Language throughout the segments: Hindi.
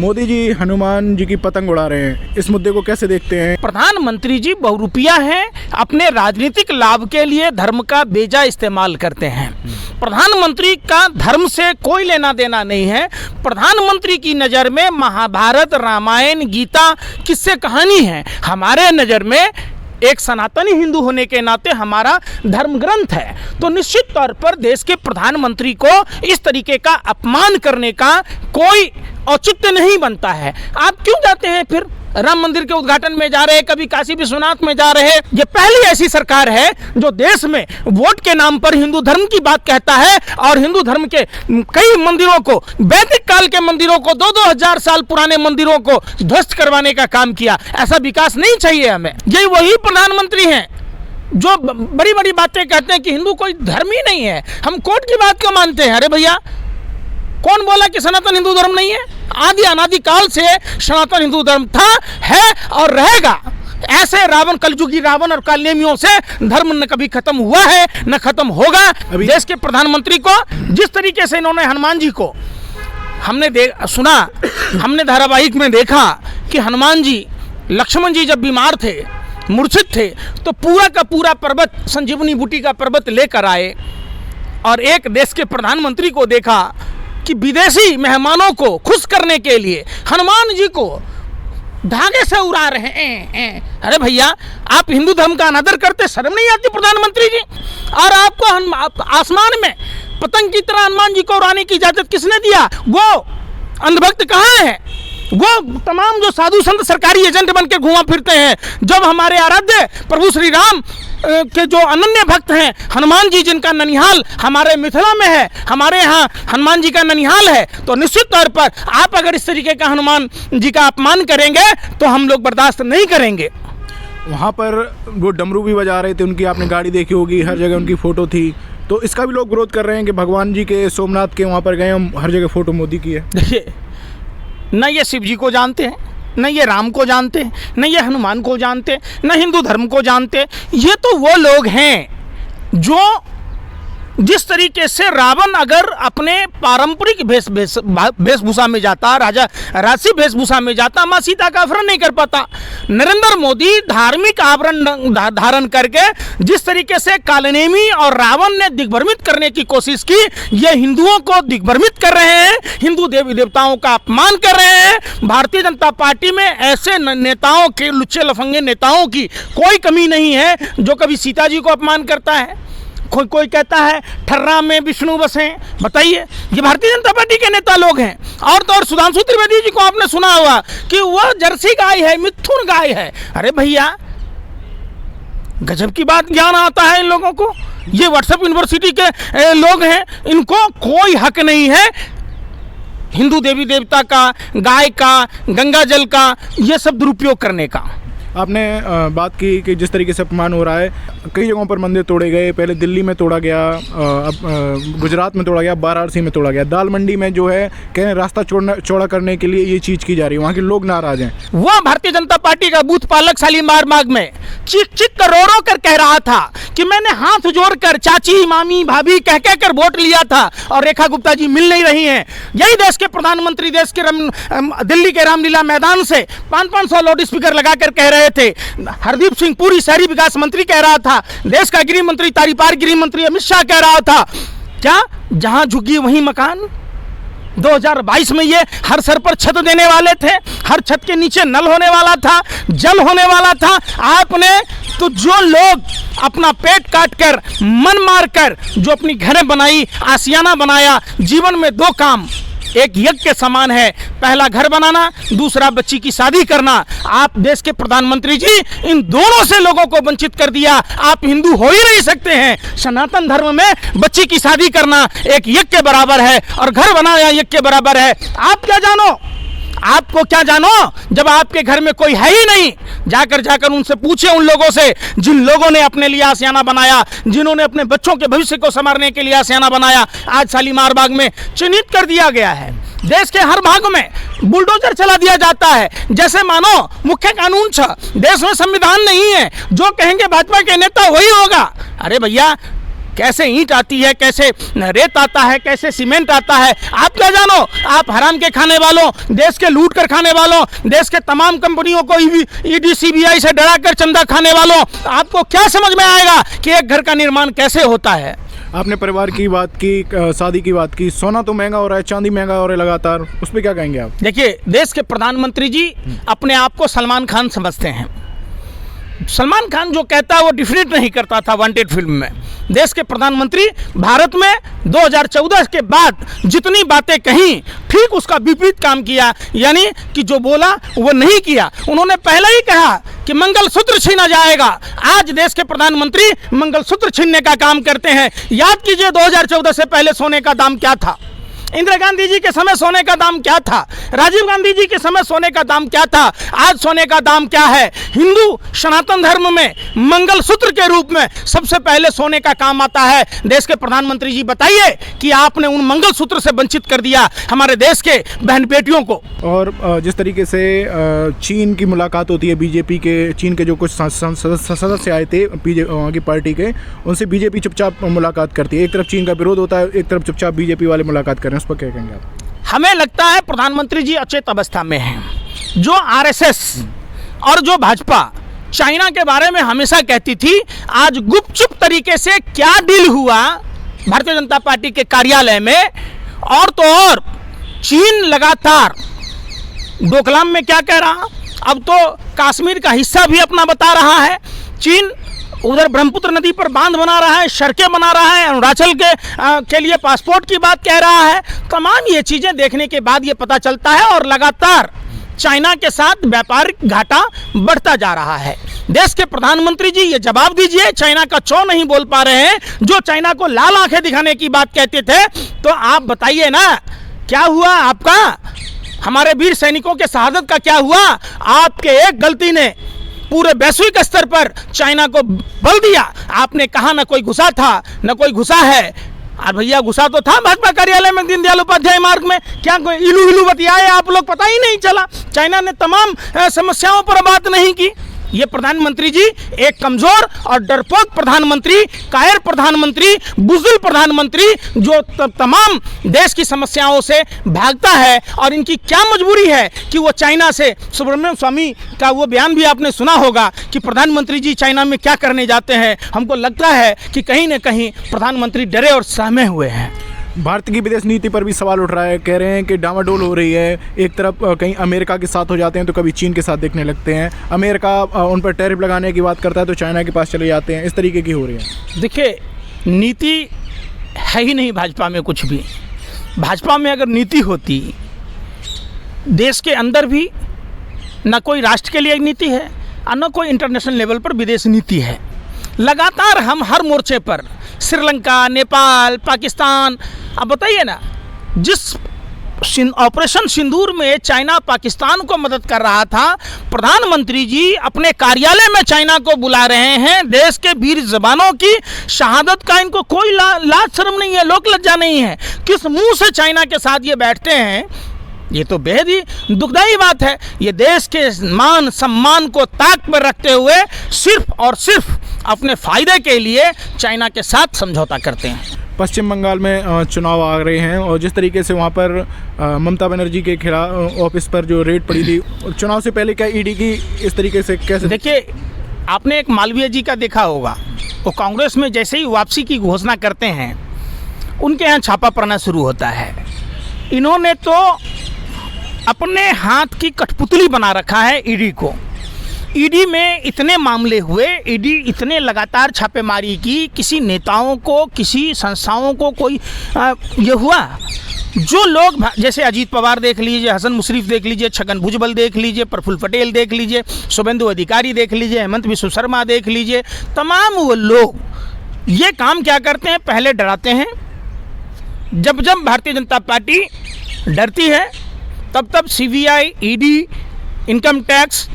मोदी जी हनुमान जी की पतंग उड़ा रहे हैं, इस मुद्दे को कैसे देखते हैं? प्रधानमंत्री जी बहुरूपिया हैं, अपने राजनीतिक लाभ के लिए धर्म का बेजा इस्तेमाल करते हैं। प्रधानमंत्री का धर्म से कोई लेना देना नहीं है। प्रधानमंत्री की नज़र में महाभारत, रामायण, गीता किस्से कहानी है। हमारे नज़र में एक सनातनी हिंदू होने के नाते हमारा धर्म ग्रंथ है। तो निश्चित तौर पर देश के प्रधानमंत्री को इस तरीके का अपमान करने का कोई औचित्य नहीं बनता है। आप क्यों जाते हैं फिर? राम मंदिर के उद्घाटन में जा रहे हैं, कभी काशी विश्वनाथ में जा रहे हैं। ये पहली ऐसी सरकार है जो देश में वोट के नाम पर हिंदू धर्म की बात कहता है और हिंदू धर्म के कई मंदिरों को, वैदिक काल के मंदिरों को, 2-2 हजार साल मंदिरों को ध्वस्त करवाने का काम किया। ऐसा विकास नहीं चाहिए हमें। ये वही प्रधानमंत्री हैं जो बड़ी बड़ी बातें कहते हैं कि हिंदू कोई धर्म ही नहीं है, हम कोर्ट की बात क्यों मानते हैं? अरे भैया, कौन बोला कि सनातन हिंदू धर्म नहीं है? आदि अनादि काल से सनातन हिंदू धर्म था, है और रहेगा। ऐसे रावण, कलयुगी रावण और कालनेमियों से धर्म न कभी खत्म हुआ है न खत्म होगा। देश के प्रधानमंत्री को जिस तरीके से इन्होंने हनुमान जी को हमने धारावाहिक में देखा कि हनुमान जी, लक्ष्मण जी जब बीमार थे, मूर्छित थे, तो पूरा का पूरा पर्वत, संजीवनी बूटी का पर्वत लेकर आए और एक देश के प्रधानमंत्री को देखा कि विदेशी मेहमानों को खुश करने के लिए हनुमान जी को धागे से उड़ा रहे हैं। अरे भैया, आप हिंदू धर्म का अनादर करते, शर्म नहीं आती प्रधानमंत्री जी? और आपको आसमान में पतंग की तरह हनुमान जी को उड़ाने की इजाजत किसने दिया? वो अंधभक्त कहाँ है? वो तमाम जो साधु संत सरकारी एजेंट बन के घुमा फिरते हैं। जब हमारे आराध्य प्रभु श्री राम के जो अनन्य भक्त हैं, हनुमान जी जिनका ननिहाल हमारे मिथिला में है, हमारे यहाँ हनुमान जी का ननिहाल है, तो निश्चित तौर पर आप अगर इस तरीके का हनुमान जी का अपमान करेंगे तो हम लोग बर्दाश्त नहीं करेंगे। वहाँ पर वो डमरू भी बजा रहे थे, उनकी आपने गाड़ी देखी होगी, हर जगह उनकी फ़ोटो थी। तो इसका भी लोग विरोध कर रहे हैं कि भगवान जी के सोमनाथ के वहाँ पर गए, हम हर जगह फ़ोटो मोदी की है। देखिए, न ये शिव जी को जानते हैं, न ये राम को जानते हैं, न ये हनुमान को जानते, न हिंदू धर्म को जानते। ये तो वो लोग हैं जो जिस तरीके से रावण अगर अपने पारंपरिक वेशभूषा में जाता, राजसी वेशभूषा में जाता, माँ सीता का अपहरण नहीं कर पाता। नरेंद्र मोदी धार्मिक आवरण धारण करके जिस तरीके से कालनेमी और रावण ने दिग्भ्रमित करने की कोशिश की, ये हिंदुओं को दिग्भ्रमित कर रहे हैं, हिंदू देवी देवताओं का अपमान कर रहे हैं। भारतीय जनता पार्टी में ऐसे नेताओं के, लुच्चे लफंगे नेताओं की कोई कमी नहीं है जो कभी सीता जी को अपमान करता है। कोई कहता है ठर्रा में विष्णु बसे। बताइए, ये भारतीय जनता पार्टी के नेता लोग हैं। और तो और सुधांशु त्रिवेदी जी को आपने सुना होगा कि वह जर्सी गाय है, मिथुन गाय है। अरे भैया, गजब की बात ज्ञान आता है इन लोगों को। ये व्हाट्सएप यूनिवर्सिटी के लोग हैं, इनको कोई हक नहीं है हिंदू देवी देवता का, गाय का, गंगा जल का, ये सब दुरुपयोग करने का। आपने बात की कि जिस तरीके से अपमान हो रहा है, कई जगहों पर मंदिर तोड़े गए। पहले दिल्ली में तोड़ा गया, अब गुजरात में तोड़ा गया, वाराणसी में तोड़ा गया। दाल मंडी में जो है कहें रास्ता चौड़ा करने के लिए ये चीज़ की जा रही है, वहाँ के लोग नाराज हैं। वह भारतीय जनता पार्टी का बूथ पालक शालीमार बाग में चीख कर रो कर कह रहा था कि मैंने हाथ जोड़कर चाची, मामी, भाभी कह कर वोट लिया था और रेखा गुप्ता जी मिल नहीं रही हैं। यही देश के प्रधानमंत्री देश के दिल्ली के रामलीला मैदान से 500 लाउड स्पीकर लगाकर कह रहे थे। हरदीप सिंह पुरी शहरी विकास मंत्री कह रहा था, देश का गृह मंत्री, तारीपार गृह मंत्री अमित शाह कह रहा था, क्या जहां झुकी वहीं मकान। 2022 में ये हर सर पर छत देने वाले थे, हर छत के नीचे नल होने वाला था, जल होने वाला था। आपने तो जो लोग अपना पेट काट कर, मन मार कर जो अपनी घरें बनाई, आशियाना बनाया, जीवन में 2 काम एक यज्ञ के समान है, पहला घर बनाना, दूसरा बच्ची की शादी करना। आप देश के प्रधानमंत्री जी इन दोनों से लोगों को वंचित कर दिया। आप हिंदू हो ही नहीं सकते हैं। सनातन धर्म में बच्ची की शादी करना एक यज्ञ के बराबर है और घर बनाना यज्ञ के बराबर है। आप क्या जानो, आपको क्या जानो, जब आपके घर में कोई है ही नहीं। जाकर उनसे पूछे, उन लोगों से जिन लोगों ने अपने लिए आशियाना बनाया, जिन्होंने अपने बच्चों के भविष्य को संवारने के लिए आशियाना बनाया, आज शालीमार बाग में चिन्हित कर दिया गया है। देश के हर भाग में बुलडोजर चला दिया जाता है, जैसे मानो मुख्य कानून देश में संविधान नहीं है, जो कहेंगे भाजपा के नेता वही होगा। अरे भैया, कैसे ईंट आती है, कैसे रेत आता है, कैसे सीमेंट आता है। आप क्या जानो, आप हराम के खाने वालों, देश के लूट कर खाने वालों, देश के तमाम कंपनियों को ईडी सीबीआई से डरा कर चंदा खाने वालों, आपको क्या समझ में आएगा कि एक घर का निर्माण कैसे होता है। आपने परिवार की बात की, शादी की बात की, सोना तो महंगा हो रहा है, चांदी महंगा हो रहा है लगातार, उस पर क्या कहेंगे आप? देखिए, देश के प्रधानमंत्री जी अपने आप को सलमान खान समझते हैं। सलमान खान जो कहता है वो डिफरेंट नहीं करता था वांटेड फिल्म में। देश के प्रधानमंत्री भारत में 2014 के बाद जितनी बातें कहीं, ठीक उसका विपरीत काम किया, यानी कि जो बोला वो नहीं किया। उन्होंने पहले ही कहा कि मंगलसूत्र छीना जाएगा। आज देश के प्रधानमंत्री मंगलसूत्र छीनने का काम करते हैं। याद कीजिए 2014 से पहले सोने का दाम क्या था, इंदिरा गांधी जी के समय सोने का दाम क्या था, राजीव गांधी जी के समय सोने का दाम क्या था, आज सोने का दाम क्या है। हिंदू सनातन धर्म में मंगलसूत्र के रूप में सबसे पहले सोने का काम आता है। देश के प्रधानमंत्री जी बताइए कि आपने उन मंगलसूत्र से वंचित कर दिया हमारे देश के बहन बेटियों को। और जिस तरीके से चीन की मुलाकात होती है बीजेपी के, चीन के जो कुछ सदस्य आए थे की पार्टी के, उनसे बीजेपी चुपचाप मुलाकात करती है। एक तरफ चीन का विरोध होता है, एक तरफ चुपचाप बीजेपी वाले मुलाकात कर रहे हैं, उस पर क्या कहेंगे आप? हमें लगता है प्रधानमंत्री जी अचेत अवस्था में हैं। जो आरएसएस और जो भाजपा चाइना के बारे में हमेशा कहती थी, आज गुपचुप तरीके से क्या डील हुआ भारतीय जनता पार्टी के कार्यालय में। और तो और चीन लगातार डोकलाम में क्या कह रहा, अब तो कश्मीर का हिस्सा भी अपना बता रहा है। चीन उधर ब्रह्मपुत्र नदी पर बांध बना रहा है, सड़कें बना रहा है, अरुणाचल के लिए पासपोर्ट की बात कह रहा है। तमाम ये चीज़ें देखने के बाद ये पता चलता है और लगातार चाइना के साथ व्यापारिक घाटा बढ़ता जा रहा है। देश के प्रधानमंत्री जी ये जवाब दीजिए, चाइना का चौ नहीं बोल पा रहे हैं। जो चाइना को लाल आंखें दिखाने की बात कहते थे, तो आप बताइए ना क्या हुआ आपका, हमारे वीर सैनिकों के शहादत का क्या हुआ। आपके एक गलती ने पूरे वैश्विक स्तर पर चाइना को बल दिया। आपने कहा न कोई घुसा था न कोई घुसा है। और भैया घुसा तो था भाजपा कार्यालय में दीनदयाल उपाध्याय मार्ग में, क्या कोई इलू इलू बतियाए आप लोग, पता ही नहीं चला। चाइना ने तमाम समस्याओं पर बात नहीं की। ये प्रधानमंत्री जी एक कमजोर और डरपोक प्रधानमंत्री, कायर प्रधानमंत्री, बुज़दिल प्रधानमंत्री, जो तमाम देश की समस्याओं से भागता है। और इनकी क्या मजबूरी है कि वो चाइना से, सुब्रमण्यम स्वामी का वो बयान भी आपने सुना होगा कि प्रधानमंत्री जी चाइना में क्या करने जाते हैं। हमको लगता है कि कहीं ना कहीं प्रधानमंत्री डरे और सहमे हुए हैं। भारत की विदेश नीति पर भी सवाल उठ रहा है, कह रहे हैं कि डामाडोल हो रही है। एक तरफ कहीं अमेरिका के साथ हो जाते हैं तो कभी चीन के साथ देखने लगते हैं। अमेरिका उन पर टैरिफ लगाने की बात करता है तो चाइना के पास चले जाते हैं। इस तरीके की हो रही है। देखिए, नीति है ही नहीं भाजपा में कुछ भी। भाजपा में अगर नीति होती, देश के अंदर भी न कोई राष्ट्र के लिए एक नीति है और न कोई इंटरनेशनल लेवल पर विदेश नीति है। लगातार हम हर मोर्चे पर श्रीलंका, नेपाल, पाकिस्तान, अब बताइए ना, जिस ऑपरेशन सिंदूर में चाइना पाकिस्तान को मदद कर रहा था, प्रधानमंत्री जी अपने कार्यालय में चाइना को बुला रहे हैं। देश के वीर जवानों की शहादत का इनको कोई लाज शर्म नहीं है, लोक लज्जा नहीं है। किस मुंह से चाइना के साथ ये बैठते हैं, ये तो बेहद ही दुखदायी बात है। ये देश के मान सम्मान को ताक पर रखते हुए सिर्फ और सिर्फ अपने फ़ायदे के लिए चाइना के साथ समझौता करते हैं। पश्चिम बंगाल में चुनाव आ रहे हैं और जिस तरीके से वहाँ पर ममता बनर्जी के खिलाफ ऑफिस पर जो रेड पड़ी थी, चुनाव से पहले क्या ईडी की इस तरीके से कैसे? देखिए, आपने एक मालवीय जी का देखा होगा, वो कांग्रेस में जैसे ही वापसी की घोषणा करते हैं, उनके यहाँ छापा पड़ना शुरू होता है। इन्होंने तो अपने हाथ की कठपुतली बना रखा है ईडी को। ईडी में इतने मामले हुए, ईडी इतने लगातार छापेमारी की, किसी नेताओं को, किसी संस्थाओं को कोई ये हुआ। जो लोग जैसे अजीत पवार देख लीजिए, हसन मुशर्रफ देख लीजिए, छगन भुजबल देख लीजिए, प्रफुल्ल पटेल देख लीजिए, शुभेंदु अधिकारी देख लीजिए, हेमंत बिश्व शर्मा देख लीजिए, तमाम वो लोग ये काम क्या करते हैं, पहले डराते हैं। जब जब भारतीय जनता पार्टी डरती है तब तब सीबीआई, ईडी, इनकम टैक्स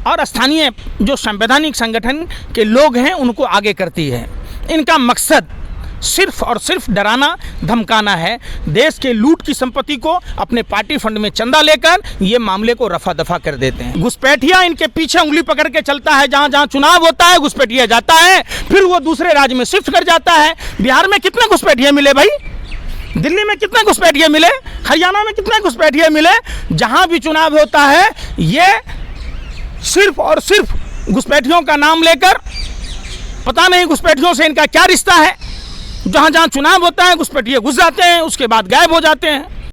और स्थानीय जो संवैधानिक संगठन के लोग हैं उनको आगे करती है। इनका मकसद सिर्फ और सिर्फ डराना धमकाना है। देश के लूट की संपत्ति को अपने पार्टी फंड में चंदा लेकर ये मामले को रफा दफा कर देते हैं। घुसपैठिया इनके पीछे उंगली पकड़ के चलता है, जहां जहां चुनाव होता है घुसपैठिया जाता है, फिर वो दूसरे राज्य में शिफ्ट कर जाता है। बिहार में कितने घुसपैठिया मिले भाई? दिल्ली में कितने घुसपैठिए मिले? हरियाणा में कितने घुसपैठिए मिले? जहां भी चुनाव होता है ये सिर्फ और सिर्फ घुसपैठियों का नाम लेकर, पता नहीं घुसपैठियों से इनका क्या रिश्ता है। जहां जहां चुनाव होता है घुसपैठिए घुस जाते हैं, उसके बाद गायब हो जाते हैं।